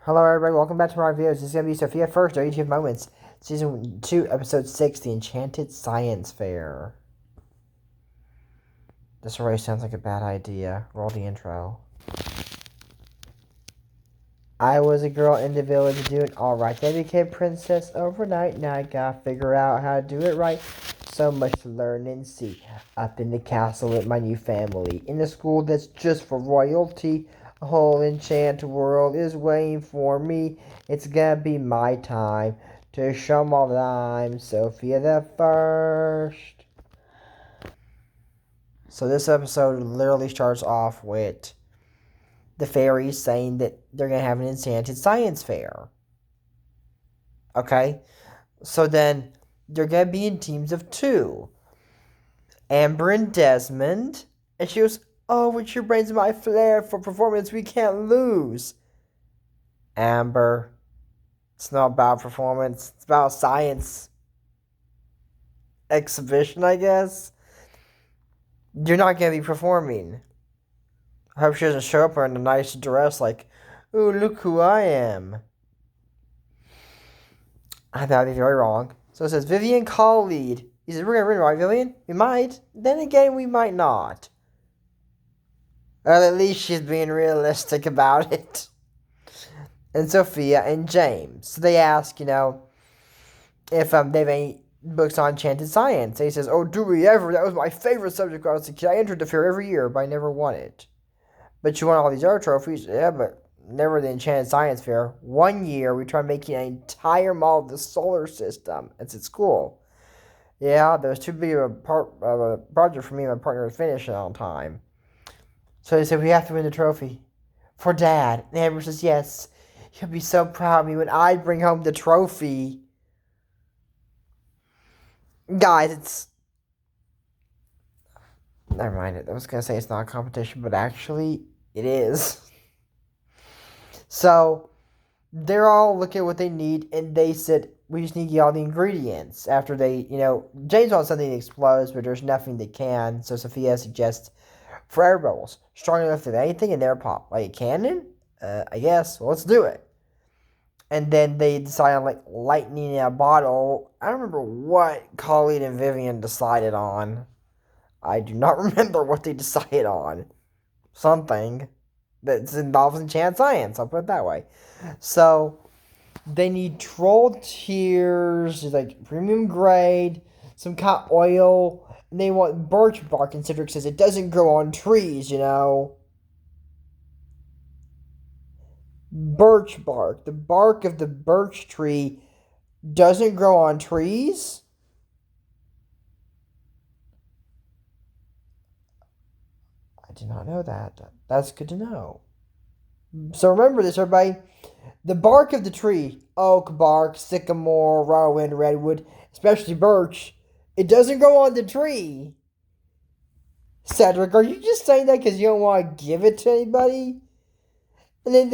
Hello, everybody. Welcome back to my videos. This is going to be Sophia First, our YouTube Moments, Season 2, Episode 6, The Enchanted Science Fair. This already sounds like a bad idea. Roll the intro. I was a girl in the village doing alright. Then I became princess overnight. Now I gotta figure out how to do it right. So much to learn and see. Up in the castle with my new family. In the school that's just for royalty. A whole enchanted world is waiting for me. It's gonna be my time to show 'em all that I'm Sophia the First. So this episode literally starts off with the fairies saying that they're going to have an enchanted science fair. Okay? So then they're going to be in teams of 2. Amber and Desmond. And she goes, "Oh, with your brains and my flair for performance, we can't lose." Amber, it's not about performance. It's about science exhibition, I guess. You're not going to be performing. I hope she doesn't show up in a nice dress like, "Ooh, look who I am." I thought I'd be very wrong. So it says, Vivian call lead. He says, "We're going to win, right, Vivian? We might. Then again, we might not." Well, at least she's being realistic about it. And Sophia and James. So they ask, if they have any books on enchanted science. And he says, "Oh, do we ever? That was my favorite subject when I was a kid. I entered the fair every year, but I never won it." "But you won all these other trophies." "Yeah, but never the Enchanted Science Fair. One year, we tried making an entire model of the solar system. It's at school." "Yeah, there was too big of a project for me and my partner to finish it on time." So they said, "We have to win the trophy for Dad." And Amber says, "Yes, he'll be so proud of me when I bring home the trophy." Guys, it's... Never mind. I was going to say it's not a competition, but actually, it is. So they're all looking at what they need, and they said, "We just need to get all the ingredients." After they, James wants something that explodes, but there's nothing that can. So Sophia suggests fire bubbles, strong enough to anything in their pop. Like a cannon? I guess. Well, let's do it. And then they decide on lightning in a bottle. I don't remember what Colleen and Vivian decided on. I do not remember what they decided on. Something that involves enchanted science, I'll put it that way. So they need troll tears, like premium grade, some cotton oil, and they want birch bark. And Cedric says it doesn't grow on trees, Birch bark. The bark of the birch tree doesn't grow on trees? I did not know that. That's good to know. So remember this, everybody. The bark of the tree, oak bark, sycamore, rowan, redwood, especially birch, it doesn't grow on the tree. Cedric, are you just saying that because you don't want to give it to anybody? And then,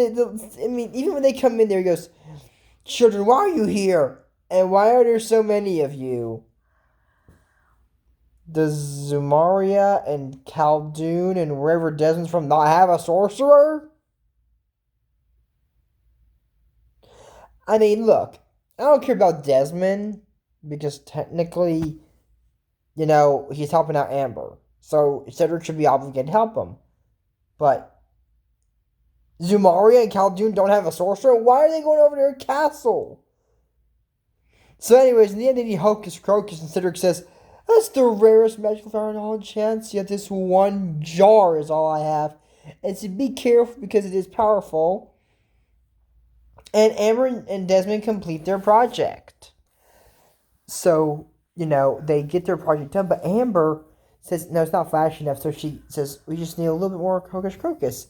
even when they come in there, he goes, "Children, why are you here? And why are there so many of you?" Does Zumaria and Khaldun and wherever Desmond's from not have a sorcerer? I mean, look, I don't care about Desmond because technically, he's helping out Amber. So Cedric should be obligated to help him. But Zumaria and Khaldun don't have a sorcerer? Why are they going over to their castle? So anyways, in the end they need Hocus Crocus, and Cedric says, "That's the rarest magical flower in all enchants, yet this one jar is all I have. And so be careful because it is powerful." And Amber and Desmond complete their project. So, they get their project done, but Amber says, no, it's not flashy enough, so she says, "We just need a little bit more Hocus Crocus."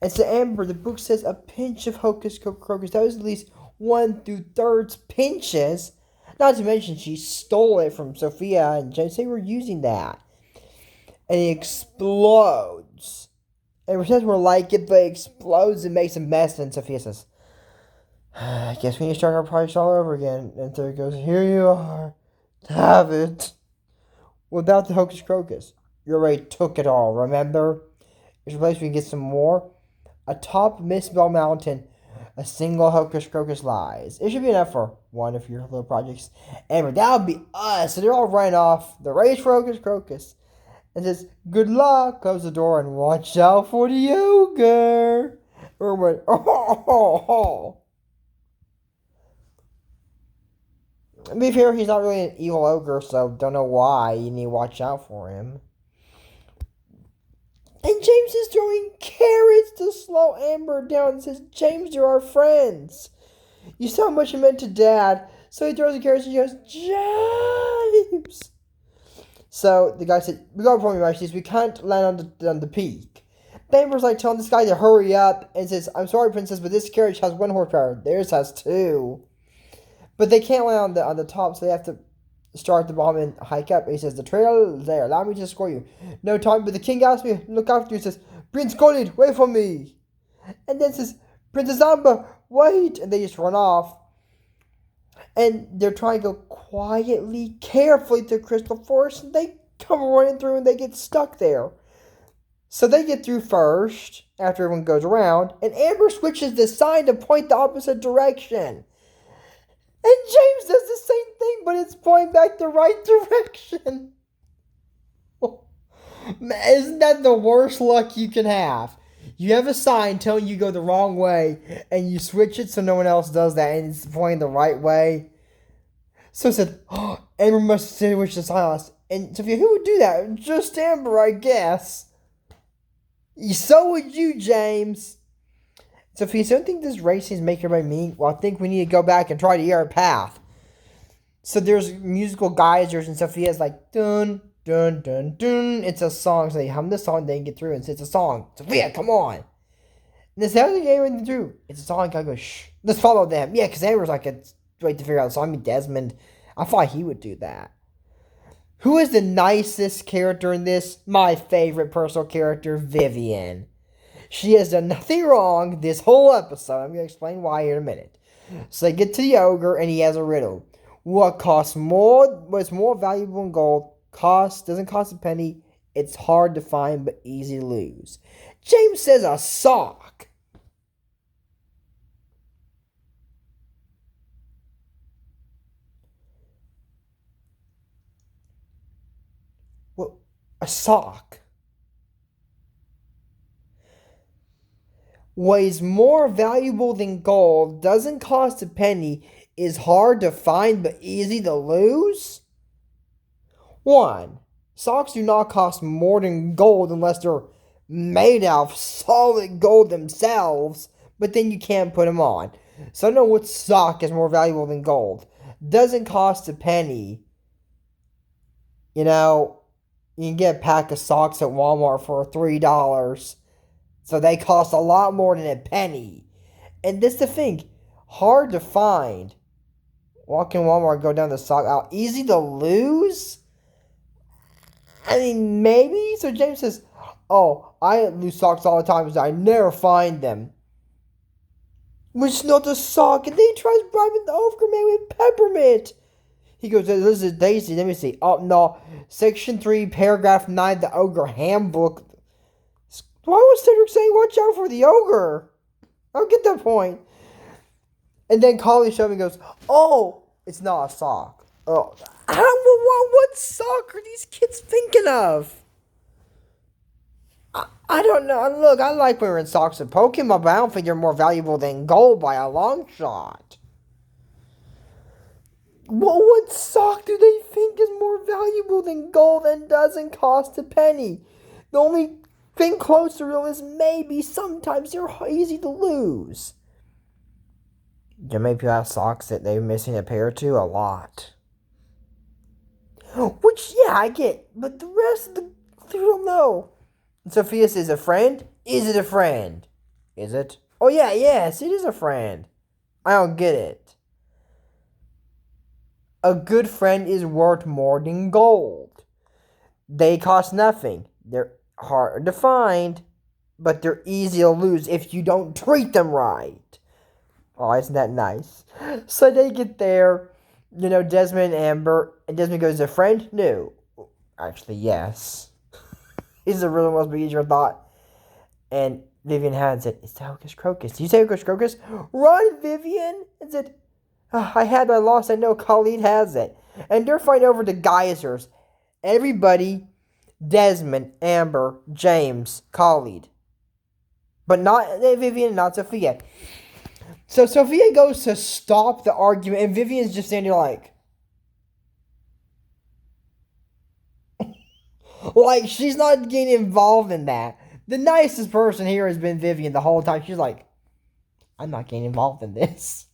And so Amber, the book says a pinch of Hocus Crocus. That was at least 1 through 3 pinches. Not to mention she stole it from Sophia and James. They were using that. And it explodes. And says we're like it, but it explodes and makes a mess. And Sophia says, "I guess we need to start our project all over again." And so it goes, "Here you are. Have it." Without the Hocus Crocus. You already took it all, remember? There's a place we can get some more. Atop Mistbell Mountain, A single Hocus Crocus lies. It should be enough for one of your little projects. And that would be us. So they're all running off. The race for Hocus Crocus. And says, good luck. Close the door and watch out for the ogre. Or what? Oh. To be fair, he's not really an evil ogre, so don't know why you need to watch out for him. And James is throwing carrots to slow Amber down and says, James, you're our friends. You saw how much you meant to Dad. So he throws the carrots and he goes, James. So the guy said, we got a problem, Majesties. We can't land on the peak. Amber's like telling this guy to hurry up and says, I'm sorry, Princess, but this carriage has 1 horsepower. Theirs has 2. But they can't land on the top, so they have to start the bomb and hike up. He says, the trail is there. Allow me to escort you. No time, but the king asked me to look after you. He says, Prince Golid, wait for me. And then says, Princess Amber, wait. And they just run off. And they're trying to go quietly, carefully to Crystal Forest. And they come running through and they get stuck there. So they get through first, after everyone goes around. And Amber switches the sign to point the opposite direction. And James does the same thing, but it's pointing back the right direction. Isn't that the worst luck you can have? You have a sign telling you go the wrong way, and you switch it so no one else does that, and it's pointing the right way. So I said, Amber must switch the silence. And Sophia, who would do that? Just Amber, I guess. So would you, James. So if you don't think this racing is making everybody mean, well, I think we need to go back and try to hear our path. So there's musical geysers, and Sophia's like, dun, dun, dun, dun. It's a song. So they hum the song, they get through, and it's a song. Sophia, come on. And this how they get through. It's a song. I go, shh. Let's follow them. Yeah, because Amber's like, it's wait to figure out the song. I mean, Desmond, I thought he would do that. Who is the nicest character in this? My favorite personal character, Vivian. She has done nothing wrong this whole episode. I'm going to explain why here in a minute. So they get to the ogre, and he has a riddle. What's more valuable than gold, doesn't cost a penny, it's hard to find but easy to lose. James says a sock. What? A sock. What is more valuable than gold, doesn't cost a penny, is hard to find but easy to lose? 1. Socks do not cost more than gold unless they're made out of solid gold themselves, but then you can't put them on. So I don't know what sock is more valuable than gold. Doesn't cost a penny. You know, you can get a pack of socks at Walmart for $3. So they cost a lot more than a penny. And this is the thing. Hard to find. Walk in Walmart, go down the sock aisle. Easy to lose? I mean, maybe? So James says, oh, I lose socks all the time because I never find them. Which is not a sock. And then he tries bribing the ogre man with peppermint. He goes, this is Daisy. Let me see. Oh, no. Section 3, paragraph 9, the ogre handbook. Why was Cedric saying watch out for the ogre? I don't get that point. And then Collie shows me and goes, oh, it's not a sock. Oh, what sock are these kids thinking of? I don't know. Look, I like wearing socks and Pokemon, but I don't think they're more valuable than gold by a long shot. What sock do they think is more valuable than gold and doesn't cost a penny? The only thing close to real is maybe sometimes they're easy to lose. Do many people have socks that they're missing a pair or two? A lot. Which, yeah, I get. But the rest of the... they don't know. Sophia says, a friend? Is it a friend? Is it? Oh, yeah, yes, it is a friend. I don't get it. A good friend is worth more than gold. They cost nothing. They're hard to find, but they're easy to lose if you don't treat them right. Oh, isn't that nice? So they get there, Desmond and Amber, and Desmond goes, a friend? No. Actually, yes. He's the really most easier thought. And Vivian had said, "It's the Hocus Crocus. Did you say Hocus Crocus? Run, Vivian!" And said, "I had my loss. I know Colleen has it." And they're fighting over the geysers. Everybody, Desmond, Amber, James, Colleen. But not Vivian, not Sofia. So Sofia goes to stop the argument, and Vivian's just standing like she's not getting involved in that. The nicest person here has been Vivian the whole time. She's like, I'm not getting involved in this.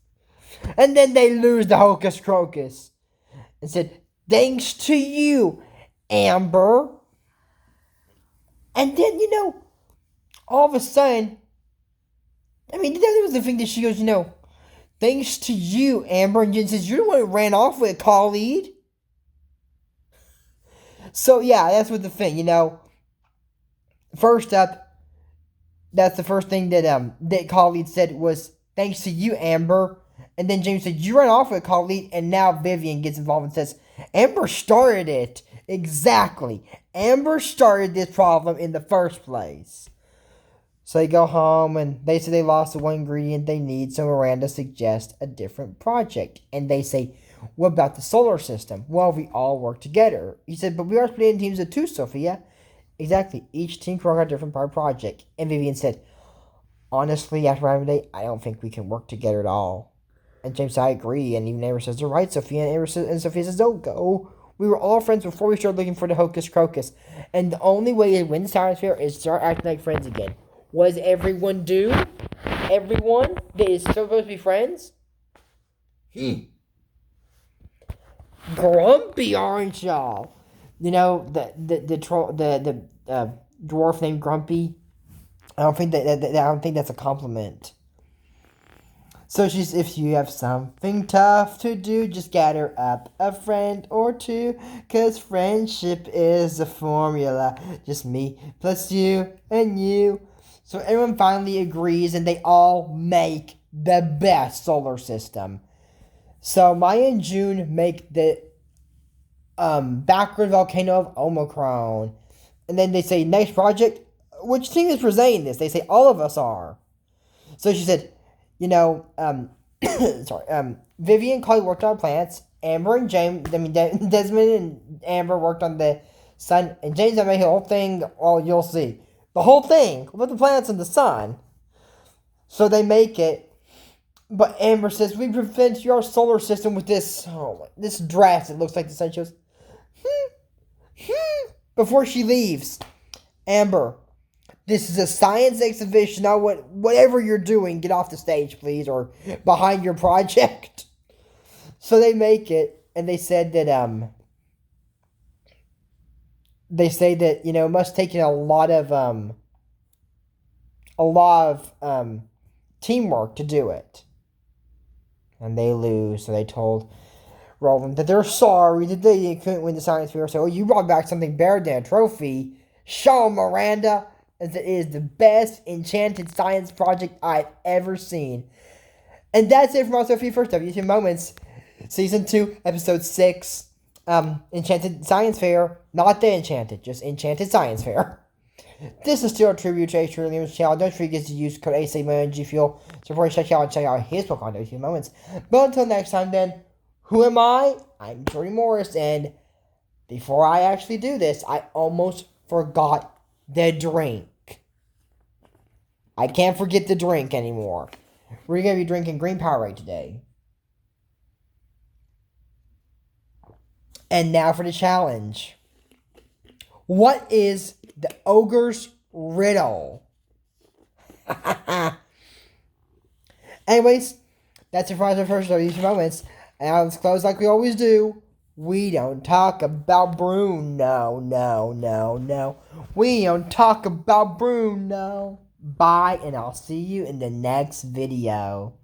And then they lose the Hocus Crocus. And said, thanks to you, Amber. And then, all of a sudden, that was the thing that she goes, thanks to you, Amber. And Jen says, you're the one who ran off with Khalid. So, yeah, that's what the thing, First up, that's the first thing that Khalid said was, thanks to you, Amber. And then James said, you ran off with Khalid. And now Vivian gets involved and says, Amber started it. Exactly. Amber started this problem in the first place. So they go home and they say they lost the one ingredient they need. So Miranda suggests a different project. And they say, what about the solar system? Well, we all work together. He said, but we are split in teams of two, Sofia. Exactly. Each team can work on a different project. And Vivian said, honestly, after having a day, I don't think we can work together at all. And James said, I agree. And even Amber says, they're right, Sofia. And Sofia says, don't go. We were all friends before we started looking for the Hocus Crocus. And the only way to win the science fair is to start acting like friends again. What does everyone do? Everyone that is supposed to be friends? Grumpy, aren't y'all? The dwarf named Grumpy. I don't think that's a compliment. So she's, if you have something tough to do, just gather up a friend or two, 'cause friendship is a formula. Just me plus you and you. So everyone finally agrees, and they all make the best solar system. So Maya and June make the backward volcano of Omicron. And then they say, next project, which team is presenting this? They say, all of us are. So she said, Vivian and Chloe worked on plants. Amber and Desmond and Amber worked on the sun. And James made the whole thing, well, you'll see. The whole thing with the planets and the sun. So they make it. But Amber says, we prevent your solar system with this dress. It looks like the sun. She goes, before she leaves. Amber, this is a science exhibition. Now, whatever you're doing, get off the stage, please, or behind your project. So they make it, and they said that it must take a lot of teamwork to do it. And they lose, so they told Roland that they're sorry that they couldn't win the science fair. So, you brought back something better than a trophy. Show 'em, Miranda, as it is the best enchanted science project I've ever seen. And that's it from our Sofia First WT Moments, Season 2, Episode 6, Enchanted Science Fair. Not the Enchanted, just Enchanted Science Fair. This is still a tribute to H. Williams' channel. Don't forget to use code ACMONGFuel to check out his book on WT Moments. But until next time, then, who am I? I'm Jordy Morris, and before I actually do this, I almost forgot the drink. I can't forget the drink anymore. We're going to be drinking green Powerade today. And now for the challenge. What is the ogre's riddle? Anyways, that's it for our first of these moments. And let's close like we always do. We don't talk about Bruno. No. We don't talk about Bruno. Bye, and I'll see you in the next video.